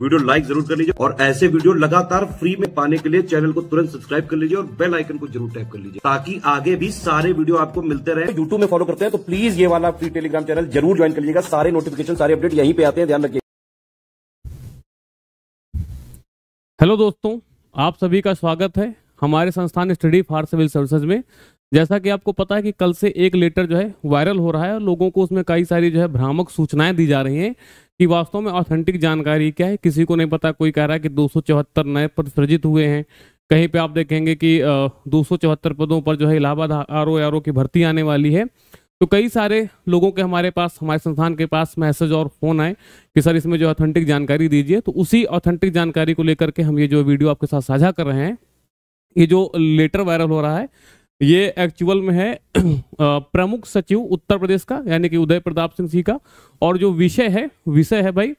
Video like जरूर कर लीजिए और ऐसे वीडियो लगातार फ्री में पाने के लिए चैनल को तुरंत सब्सक्राइब कर लीजिए और बेल आइकन को जरूर टैप कर लीजिए ताकि आगे भी सारे वीडियो आपको मिलते रहे। यूट्यूब में फॉलो करते हैं तो प्लीज ये वाला फ्री टेलीग्राम चैनल जरूर ज्वाइन कर लीजिएगा। सारे नोटिफिकेशन सारे अपडेट यहीं पे आते हैं, ध्यान रखिए। हेलो दोस्तों, आप सभी का स्वागत है हमारे संस्थान स्टडी फॉर सिविल सर्विसेज में। जैसा कि आपको पता है कि कल से एक लेटर जो है वायरल हो रहा है और लोगों को उसमें कई सारी जो है भ्रामक सूचनाएं दी जा रही हैं कि वास्तव में ऑथेंटिक जानकारी क्या है, किसी को नहीं पता। कोई कह रहा है कि 274 नए पद सृजित हुए हैं, कहीं पे आप देखेंगे कि 274 पदों पर जो है इलाहाबाद आरओ की भर्ती आने वाली है। तो कई सारे लोगों के हमारे संस्थान के पास मैसेज और फोन आए कि सर इसमें जो ऑथेंटिक जानकारी दीजिए। तो उसी ऑथेंटिक जानकारी को लेकर के हम ये जो वीडियो आपके साथ साझा कर रहे हैं। ये जो लेटर वायरल हो रहा है ये एक्चुअल में है प्रमुख सचिव उत्तर प्रदेश का, यानी कि उदय प्रताप सिंह जी का। और जो विषय है भाई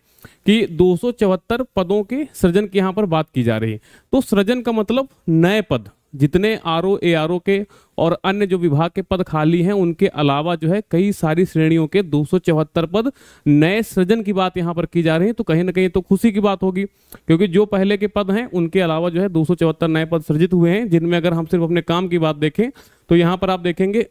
कि 274 पदों के सृजन की यहाँ पर बात की जा रही है। तो सृजन का मतलब नए पद, जितने आरओ एआरओ के और अन्य जो विभाग के पद खाली हैं उनके अलावा जो है कई सारी श्रेणियों के 274 पद नए सृजन की बात यहाँ पर की जा रही है। तो कहीं ना कहीं तो खुशी की बात होगी, क्योंकि जो पहले के पद हैं उनके अलावा जो है 274 नए पद सृजित हुए हैं, जिनमें अगर हम सिर्फ अपने काम की बात देखें तो यहाँ पर आप देखेंगे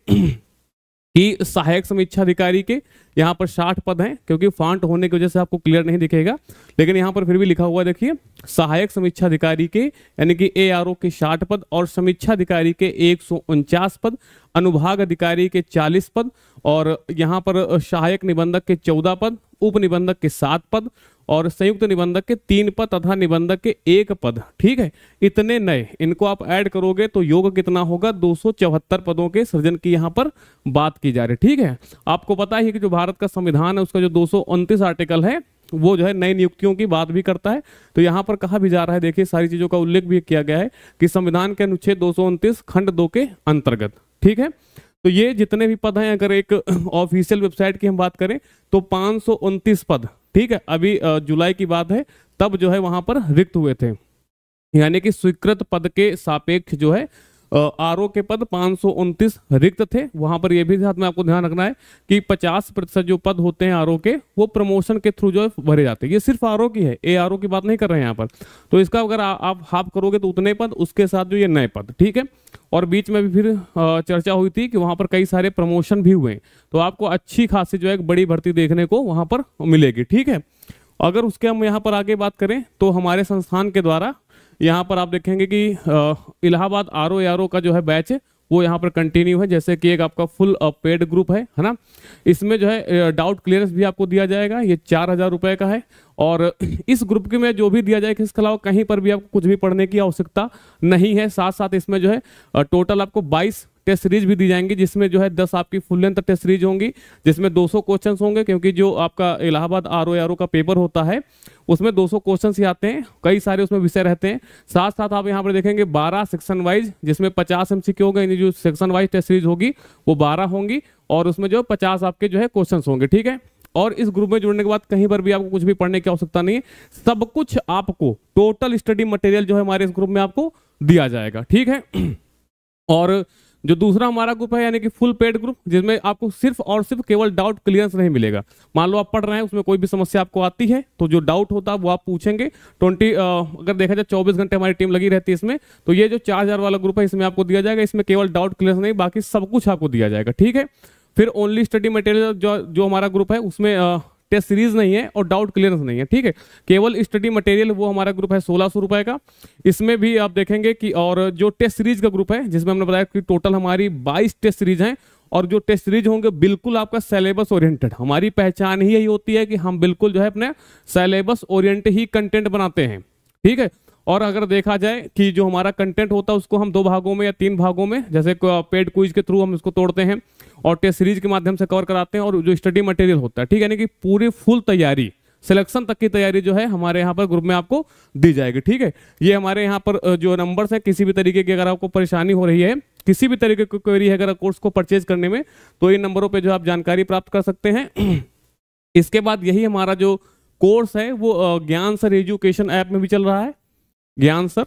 कि सहायक समीक्षा अधिकारी के यहाँ पर 60 पद हैं, क्योंकि फॉन्ट होने की वजह से आपको क्लियर नहीं दिखेगा, लेकिन यहाँ पर फिर भी लिखा हुआ देखिए सहायक समीक्षा अधिकारी के यानी कि एआरओ के 60 पद और समीक्षा अधिकारी के 149 पद, अनुभाग अधिकारी के 40 पद और यहाँ पर सहायक निबंधक के 14 पद, उप निबंधक के 7 पद और संयुक्त निबंधक के 3 पद तथा निबंधक के 1 पद। ठीक है, इतने नए, इनको आप ऐड करोगे तो योग कितना होगा? 274 पदों के सृजन की यहाँ पर बात की जा रही है। ठीक है, आपको पता है कि जो भारत का संविधान है उसका जो 229 आर्टिकल है वो जो है नई नियुक्तियों की बात भी करता है। तो यहाँ पर कहा भी जा रहा है, देखिए सारी चीजों का उल्लेख भी किया गया है कि संविधान के अनुच्छेद 229 खंड 2 के अंतर्गत। ठीक है, तो ये जितने भी पद हैं, अगर एक ऑफिशियल वेबसाइट की हम बात करें तो 529 पद, ठीक है, अभी जुलाई की बात है, तब जो है वहां पर रिक्त हुए थे। यानी कि स्वीकृत पद के सापेक्ष जो है आरओ के पद 529 रिक्त थे। वहां पर यह भी साथ में आपको ध्यान रखना है कि 50% जो पद होते हैं आरओ के वो प्रमोशन के थ्रू जो है भरे जाते हैं। ये सिर्फ आरओ की है, एआरओ की बात नहीं कर रहे हैं यहाँ पर। तो इसका अगर आप हाफ करोगे तो उतने पद, उसके साथ जो ये नए पद। ठीक है, और बीच में भी फिर चर्चा हुई थी कि वहां पर कई सारे प्रमोशन भी हुए, तो आपको अच्छी खासी जो है एक बड़ी भर्ती देखने को वहां पर मिलेगी। ठीक है, अगर उसके हम यहाँ पर आगे बात करें तो हमारे संस्थान के द्वारा यहाँ पर आप देखेंगे कि इलाहाबाद आरओ एआरओ का जो है बैच वो यहाँ पर कंटिन्यू है। जैसे कि एक आपका फुल पेड ग्रुप है ना, इसमें जो है डाउट क्लियरेंस भी आपको दिया जाएगा, ये 4000 रुपए का है। और इस ग्रुप के में जो भी दिया जाएगा इसके अलावा कहीं पर भी आपको कुछ भी पढ़ने की आवश्यकता नहीं है। साथ साथ इसमें जो है टोटल आपको 22 टेस्ट सीरीज भी दी जाएंगी, जिसमें जो है 10 आपकी फुल लेंथ टेस्ट सीरीज होंगी, जिसमें 200 क्वेश्चंस होंगे, क्योंकि जो आपका इलाहाबाद आरओ एआरओ का पेपर होता है उसमें 200 क्वेश्चंस ही आते हैं, कई सारे उसमें विषय रहते हैं। साथ साथ आप यहाँ पर देखेंगे 12 सेक्शन वाइज, जिसमें 50 एमसीक्यू होगा, यानी जो सेक्शन वाइज टेस्ट सीरीज होगी वो 12 होंगी और उसमें जो 50 आपके जो है क्वेश्चन होंगे। ठीक है, और इस ग्रुप में जुड़ने के बाद कहीं पर भी आपको कुछ भी पढ़ने की आवश्यकता नहीं है, सब कुछ आपको टोटल स्टडी मटेरियल जो है हमारे इस ग्रुप में आपको दिया जाएगा। ठीक है, और जो दूसरा हमारा ग्रुप है यानी कि फुल पेड ग्रुप, जिसमें आपको सिर्फ और सिर्फ केवल डाउट क्लियरेंस नहीं मिलेगा। मान लो आप पढ़ रहे हैं, उसमें कोई भी समस्या आपको आती है तो जो डाउट होता है वो आप पूछेंगे। अगर देखा जाए 24 घंटे हमारी टीम लगी रहती है इसमें। तो ये जो 4000 वाला ग्रुप है इसमें आपको दिया जाएगा, इसमें केवल डाउट क्लियरेंस नहीं, बाकी सब कुछ आपको दिया जाएगा। ठीक है, फिर ओनली स्टडी मटेरियल जो हमारा ग्रुप है उसमें टेस्ट सीरीज नहीं है और डाउट क्लियरेंस नहीं है। ठीक है, केवल स्टडी मटेरियल वो हमारा ग्रुप है 1600 रुपए का। इसमें भी आप देखेंगे कि और जो टेस्ट सीरीज का ग्रुप है जिसमें हमने बताया कि टोटल हमारी 22 टेस्ट सीरीज हैं, और जो टेस्ट सीरीज होंगे बिल्कुल आपका सिलेबस ओरिएंटेड। हमारी पहचान ही यही होती है कि हम बिल्कुल जो है अपने सिलेबस ओरिएंटेड ही कंटेंट बनाते हैं। ठीक है, और अगर देखा जाए कि जो हमारा कंटेंट होता है उसको हम 2 भागों में या 3 भागों में, जैसे पेड क्विज के थ्रू हम इसको तोड़ते हैं और टेस्ट सीरीज के माध्यम से कवर कराते हैं, और जो स्टडी मटेरियल होता है, ठीक है, यानी कि पूरी फुल तैयारी, सिलेक्शन तक की तैयारी जो है हमारे यहाँ पर ग्रुप में आपको दी जाएगी। ठीक है, ये हमारे यहाँ पर जो नंबर्स हैं, किसी भी तरीके की अगर आपको परेशानी हो रही है, किसी भी तरीके की क्वेरी है अगर कोर्स को परचेज करने में, तो इन नंबरों पर जो आप जानकारी प्राप्त कर सकते हैं। इसके बाद यही हमारा जो कोर्स है वो ज्ञान सर एजुकेशन ऐप में भी चल रहा है। ज्ञान सर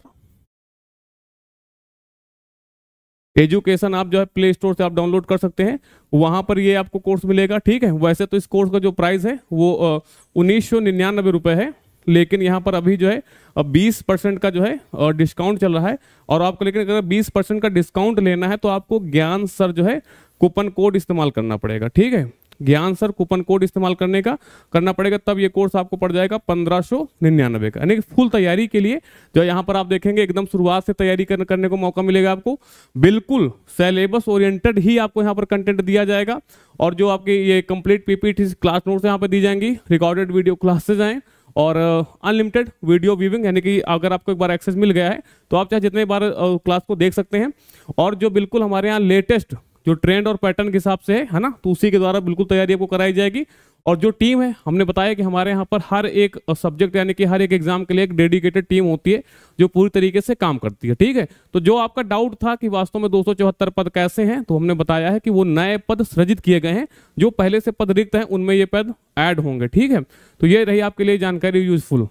एजुकेशन आप जो है प्ले स्टोर से आप डाउनलोड कर सकते हैं, वहां पर ये आपको कोर्स मिलेगा। ठीक है, वैसे तो इस कोर्स का जो प्राइस है वो 1999 रुपए है। लेकिन यहाँ पर अभी जो है 20% का जो है डिस्काउंट चल रहा है। और आपको लेकिन अगर 20% का डिस्काउंट लेना है तो आपको ज्ञान सर जो है कूपन कोड इस्तेमाल करना पड़ेगा। ठीक है, ज्ञान सर कूपन कोड इस्तेमाल करना पड़ेगा, तब ये कोर्स आपको पड़ जाएगा 1599 का। यानी कि फुल तैयारी के लिए जो यहाँ पर आप देखेंगे एकदम शुरुआत से तैयारी करने को मौका मिलेगा आपको। बिल्कुल सिलेबस ओरिएंटेड ही आपको यहाँ पर कंटेंट दिया जाएगा। और जो आपके ये कंप्लीट पीपीटी क्लास नोट्स यहाँ पर दी जाएंगी, रिकॉर्डेड वीडियो क्लासेज आए और अनलिमिटेड वीडियो व्यूइंग, यानी कि अगर आपको एक बार एक्सेस मिल गया है तो आप चाहे जितने बार क्लास को देख सकते हैं। और जो बिल्कुल हमारे यहाँ लेटेस्ट जो ट्रेंड और पैटर्न के हिसाब से है ना, तो उसी के द्वारा बिल्कुल तैयारी आपको कराई जाएगी। और जो टीम है, हमने बताया कि हमारे यहाँ पर हर एक सब्जेक्ट यानी कि हर एक एग्जाम के लिए एक डेडिकेटेड टीम होती है जो पूरी तरीके से काम करती है। ठीक है, तो जो आपका डाउट था कि वास्तव में 274 पद कैसे हैं, तो हमने बताया है कि वो नए पद सृजित किए गए हैं। जो पहले से पद रिक्त हैं उनमें ये पद ऐड होंगे। ठीक है, तो ये रही आपके लिए जानकारी यूजफुल।